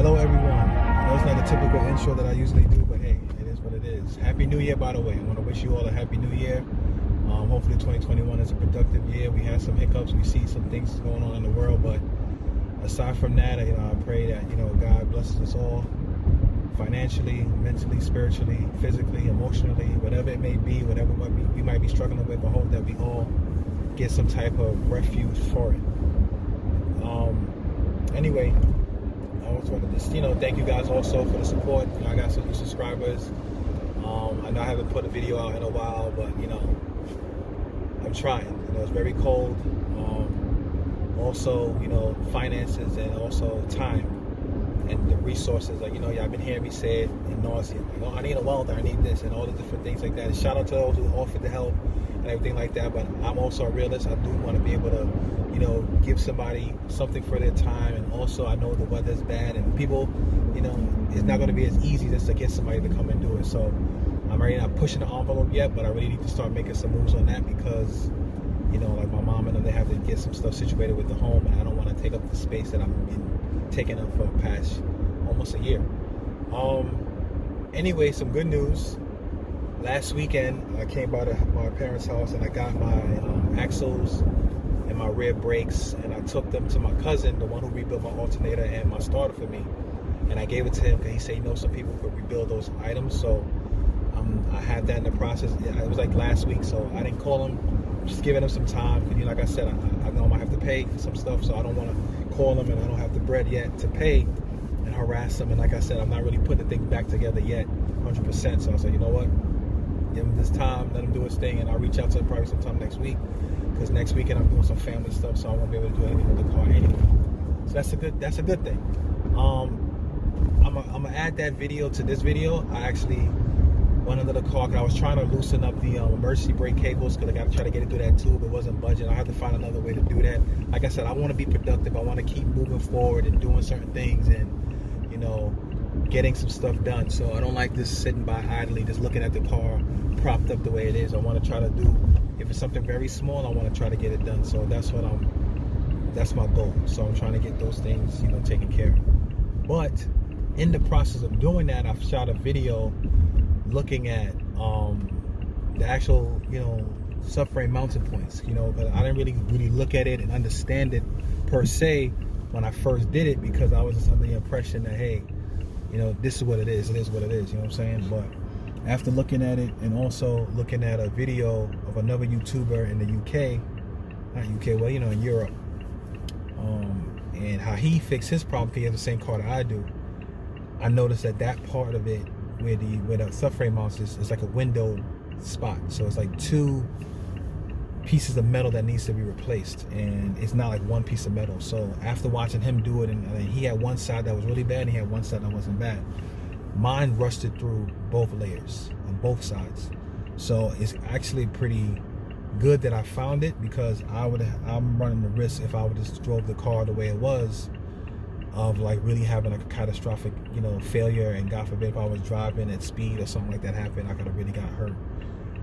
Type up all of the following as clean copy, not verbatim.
Hello everyone. I know it's not the typical intro that I usually do, but hey, it is what it is. Happy New Year, by the way. I want to wish you all a Happy New Year. Hopefully 2021 is a productive year. We had some hiccups. We see some things going on in the world, but aside from that, I pray that, God blesses us all financially, mentally, spiritually, physically, emotionally, whatever it may be, whatever we might be struggling with. I hope that we all get some type of refuge for it. Anyway, I was wanted to thank you guys also for the support. I got some new subscribers. I know I haven't put a video out in a while, but I'm trying. It's very cold. Also, finances and also time and the resources. Y'all been hearing me say it in nauseam. I need a welder, I need this, and all the different things like that. And shout out to those who offered to help and everything like that. But I'm also a realist. I do want to be able to, give somebody something for their time. And also, I know the weather's bad, and people, it's not going to be as easy just to get somebody to come and do it. So I'm already not pushing the envelope yet, but I really need to start making some moves on that because, like my mom and them, they have to get some stuff situated with the home, and I don't want to take up the space that I've been taking up for the past almost a year. Anyway, some good news. Last weekend, I came by my parents' house and I got my axles and my rear brakes, and I took them to my cousin, the one who rebuilt my alternator and my starter for me, and I gave it to him because he said, some people could rebuild those items. So I had that in the process. It was like last week, so I didn't call him. I'm just giving him some time because, like I said, I know I might have to pay for some stuff, so I don't want to call him and I don't have the bread yet to pay and harass him. And like I said, I'm not really putting the thing back together yet 100%. So I said, you know what, give him this time, let him do his thing, and I'll reach out to him probably sometime next week, because next weekend I'm doing some family stuff, so I won't be able to do anything with the car anyway. So that's a good thing. I'm gonna add that video to this video. I actually went under the car because I was trying to loosen up the emergency brake cables, because I got to try to get it through that tube. It wasn't budging. I had to find another way to do that. Like I said, I want to be productive. I want to keep moving forward and doing certain things and, getting some stuff done. So I don't like just sitting by idly, just looking at the car propped up the way it is. I want to try to do, if it's something very small, I want to try to get it done. So that's my goal. So I'm trying to get those things, taken care of. But in the process of doing that, I've shot a video looking at the actual, subframe mounting points, but I didn't really look at it and understand it per se when I first did it, because I was just under the impression that, hey, this is what it is. It is what it is. You know what I'm saying? But after looking at it and also looking at a video of another YouTuber in the UK, not UK, well, in Europe, and how he fixed his problem, he has the same car that I do, I noticed that part of it where the subframe mounts is like a window spot. So it's like two pieces of metal that needs to be replaced, and it's not like one piece of metal. So after watching him do it, and he had one side that was really bad and he had one side that wasn't bad, mine rusted through both layers on both sides. So it's actually pretty good that I found it, because I'm running the risk, if I would just drove the car the way it was, of like really having a catastrophic failure, and God forbid if I was driving at speed or something like that happened, I could have really got hurt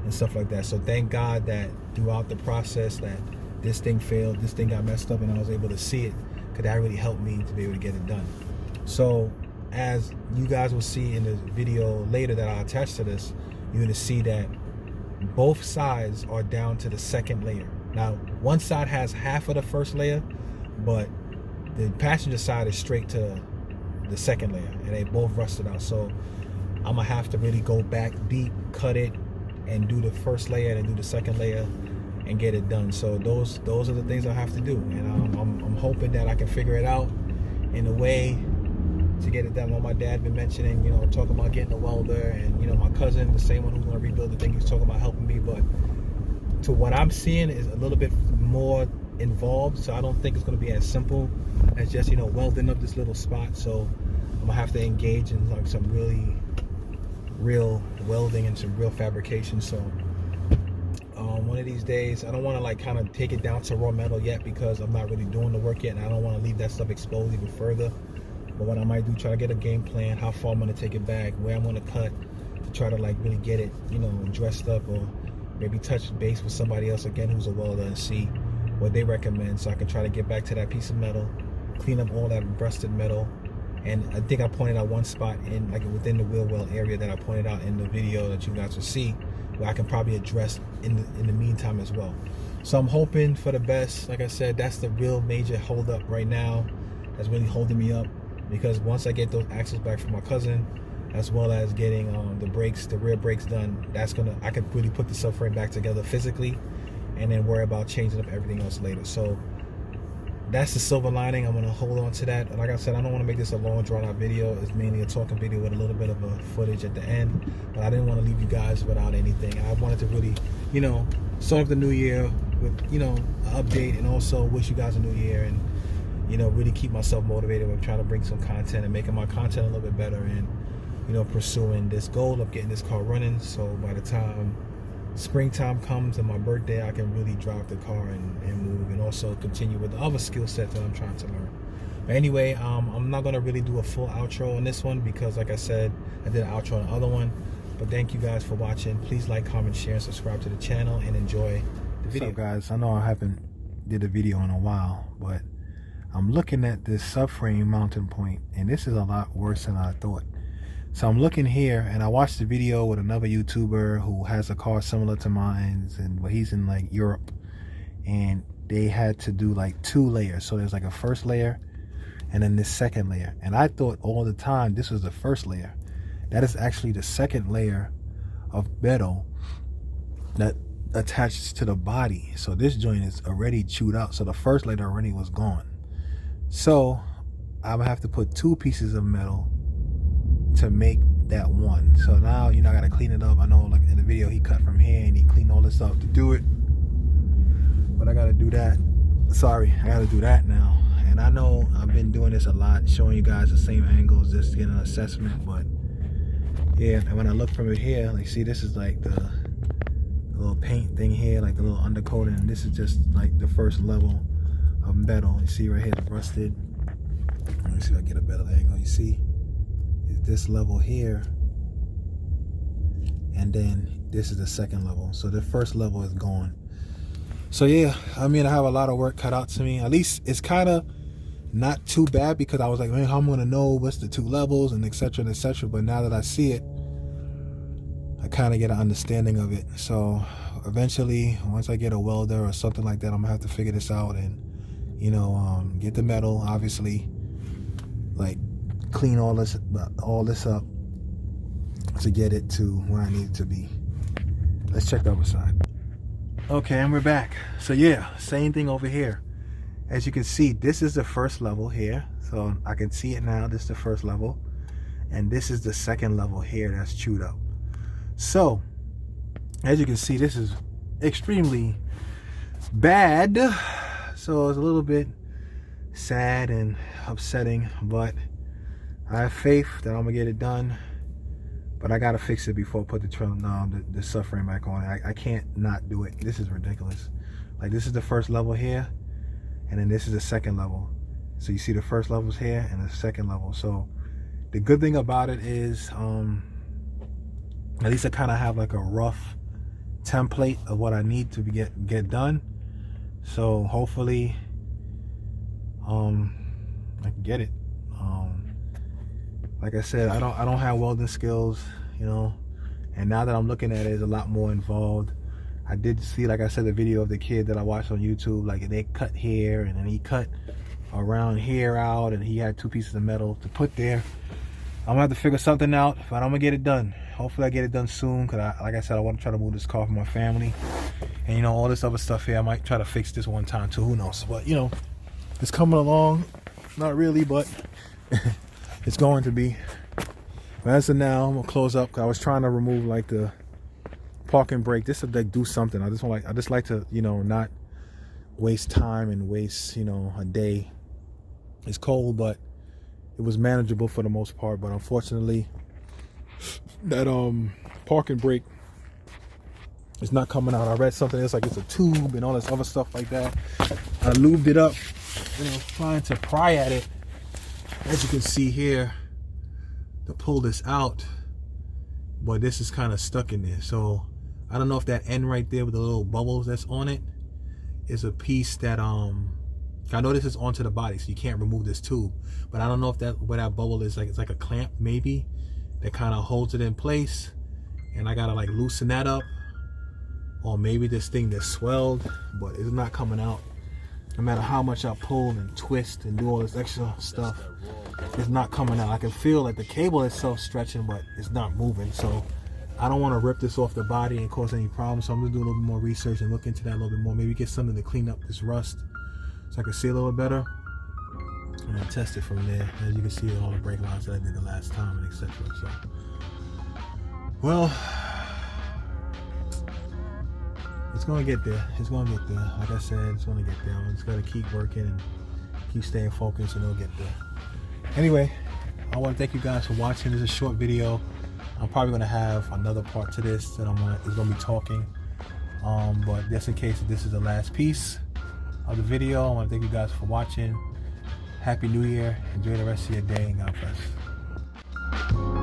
and stuff like that. So thank God that throughout the process that this thing failed, this thing got messed up, and I was able to see it, because that really helped me to be able to get it done. So as you guys will see in the video later that I'll attach to this, you're going to see that both sides are down to the second layer. Now one side has half of the first layer, but the passenger side is straight to the second layer, and they both rusted out. So I'm gonna have to really go back deep, cut it, and do the first layer and do the second layer and get it done. So those are the things I have to do, and I'm hoping that I can figure it out in a way to get it done. What my dad been mentioning, talking about getting a welder, and my cousin, the same one who's gonna rebuild the thing, he's talking about helping me. But to what I'm seeing is a little bit more involved, so I don't think it's going to be as simple as just welding up this little spot. So I'm gonna have to engage in like some really real welding and some real fabrication. So one of these days, I don't want to like kind of take it down to raw metal yet, because I'm not really doing the work yet, and I don't want to leave that stuff exposed even further. But what I might do, try to get a game plan, how far I'm going to take it back, where I'm going to cut, to try to like really get it dressed up, or maybe touch base with somebody else again who's a welder and see what they recommend, so I can try to get back to that piece of metal, clean up all that rusted metal, And I think I pointed out one spot in like within the wheel well area that I pointed out in the video that you guys will see, where I can probably address in the meantime as well. So I'm hoping for the best. Like I said, that's the real major holdup right now that's really holding me up, because once I get those axles back from my cousin, as well as getting the rear brakes done, I can really put the subframe back together physically, and then worry about changing up everything else later. So that's the silver lining. I'm gonna hold on to that. And like I said, I don't want to make this a long drawn out video. It's mainly a talking video with a little bit of a footage at the end, but I didn't want to leave you guys without anything. I wanted to really, you know, start off the new year with, you know, an update, and also wish you guys a new year, and, you know, really keep myself motivated with trying to bring some content and making my content a little bit better, and, you know, pursuing this goal of getting this car running, so by the time springtime comes and my birthday, I can really drive the car and move, and also continue with the other skill set that I'm trying to learn. But anyway, I'm not gonna really do a full outro on this one, because like I said, I did an outro on the other one. But thank you guys for watching. Please like, comment, share, and subscribe to the channel, and enjoy the video. What's up, guys? I know I haven't did a video in a while, but I'm looking at this subframe mounting point, and this is a lot worse than I thought. So I'm looking here, and I watched the video with another YouTuber who has a car similar to mine, but he's in like Europe, and they had to do like 2 layers. So there's like a first layer and then this second layer, and I thought all the time this was the first layer. That is actually the second layer of metal that attaches to the body. So this joint is already chewed out, so the first layer already was gone. So I'm gonna have to put 2 pieces of metal to make that one. So now, you know, I gotta clean it up. I know, like in the video, he cut from here and he cleaned all this up to do it, but I gotta do that. Sorry, I gotta do that now. And I know I've been doing this a lot, showing you guys the same angles just to get an assessment, but yeah. And when I look from it here, like, see, this is like the little paint thing here, like the little undercoating, and this is just like the first level of metal. You see right here, it's rusted. Let me see if I get a better angle. You see, this level here, and then this is the second level. So the first level is gone. So yeah, I mean, I have a lot of work cut out to me. At least it's kind of not too bad, because I was like, man, how am I gonna know what's the 2 levels and etc and etc. But now that I see it, I kind of get an understanding of it. So eventually, once I get a welder or something like that, I'm gonna have to figure this out, and, you know, get the metal, obviously, like clean all this up to get it to where I need it to be. Let's check the other side. Okay, and we're back. So yeah, same thing over here. As you can see, this is the first level here, so I can see it now. This is the first level, and this is the second level here that's chewed up. So as you can see, this is extremely bad, so it's a little bit sad and upsetting, but I have faith that I'm gonna get it done. But I gotta fix it before I put the subframe back on. I can't not do it. This is ridiculous. Like, this is the first level here, and then this is the second level. So you see the first level's here and the second level. So the good thing about it is, at least I kind of have like a rough template of what I need to get done. So hopefully I can get it. Like I said, I don't have welding skills, you know, and now that I'm looking at it, it's a lot more involved. I did see, like I said, the video of the kid that I watched on YouTube, like they cut here and then he cut around here out, and he had 2 pieces of metal to put there. I'm gonna have to figure something out, but I'm gonna get it done. Hopefully I get it done soon, because like I said, I want to try to move this car for my family, and, you know, all this other stuff here, I might try to fix this one time too, who knows. But, you know, it's coming along. Not really, but it's going to be. But as of now, I'm gonna close up, because I was trying to remove like the parking brake. This would like do something. I just like to, you know, not waste time and waste, you know, a day. It's cold, but it was manageable for the most part. But unfortunately, that parking brake is not coming out. I read something else, like it's a tube and all this other stuff like that. I lubed it up, and I was trying to pry at it, as you can see here, to pull this out, but this is kind of stuck in there. So I don't know if that end right there with the little bubbles that's on it is a piece that I know this is onto the body, so you can't remove this tube. But I don't know if that where that bubble is, like it's like a clamp maybe that kind of holds it in place, and I gotta like loosen that up, or maybe this thing that's swelled, but it's not coming out. No matter how much I pull and twist and do all this extra stuff, it's not coming out. I can feel like the cable itself stretching, but it's not moving. So I don't want to rip this off the body and cause any problems. So I'm gonna do a little bit more research and look into that a little bit more. Maybe get something to clean up this rust so I can see a little better, and then test it from there. As you can see, all the brake lines that I did the last time, and etc. So, well, it's gonna get there. It's gonna get there. Like I said, it's gonna get there. I'm just gonna keep working and keep staying focused, and it'll get there. Anyway, I want to thank you guys for watching. This is a short video. I'm probably gonna have another part to this that is gonna be talking. But just in case this is the last piece of the video, I want to thank you guys for watching. Happy New Year. Enjoy the rest of your day, and God bless.